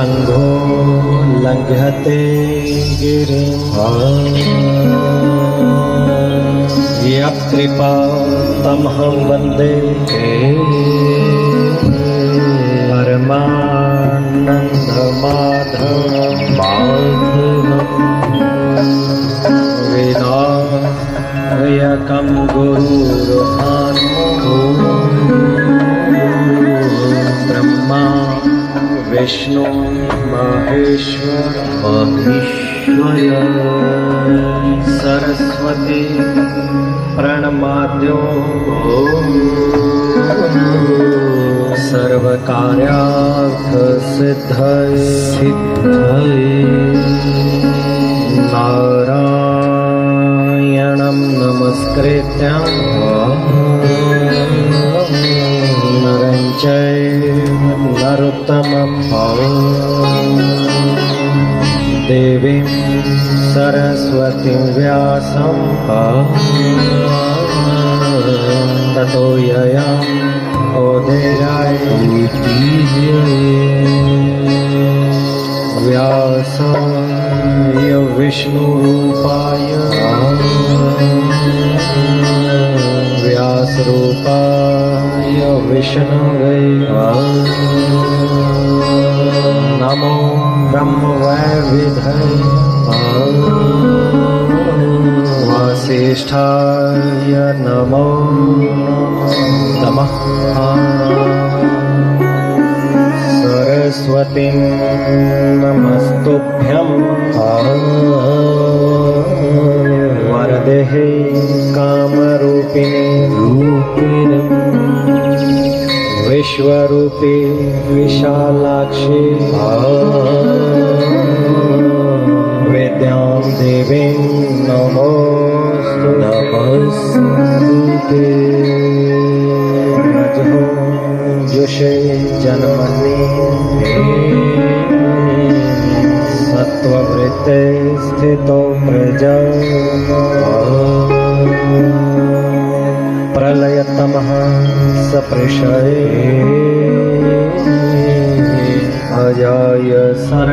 अंघो लंघते गिरिं यत्कृपा तमहं वन्दे परमानन्दमाधवं विनायकं गुरुर्हान्मो ब्रह्मा विष्णु महेश्वर सरस्वती प्रणमाद्यो सर्वकार्यार्थ सिद्धये नारायणं नमस्कृत्य नरं चैव नरोत्तमं देवीं सरस्वतीं व्यासं ततो ययम् उदीरये व्यासाय विष्णुरूपाय व्यासरूपाय विष्णवे नमो ब्रह्मवैवर्तये वासिष्ठाय नमो नमः सरस्वतीं नमस्तुभ्यं वरदे कामरूपिणी विश्वरूपी विशालाक्षी विद्यां देवीं नमोस्तुते जुषे जन्मनि सत्त्ववृत्ते स्थितो प्रजा प्रलयतमः सप्रशये अजाय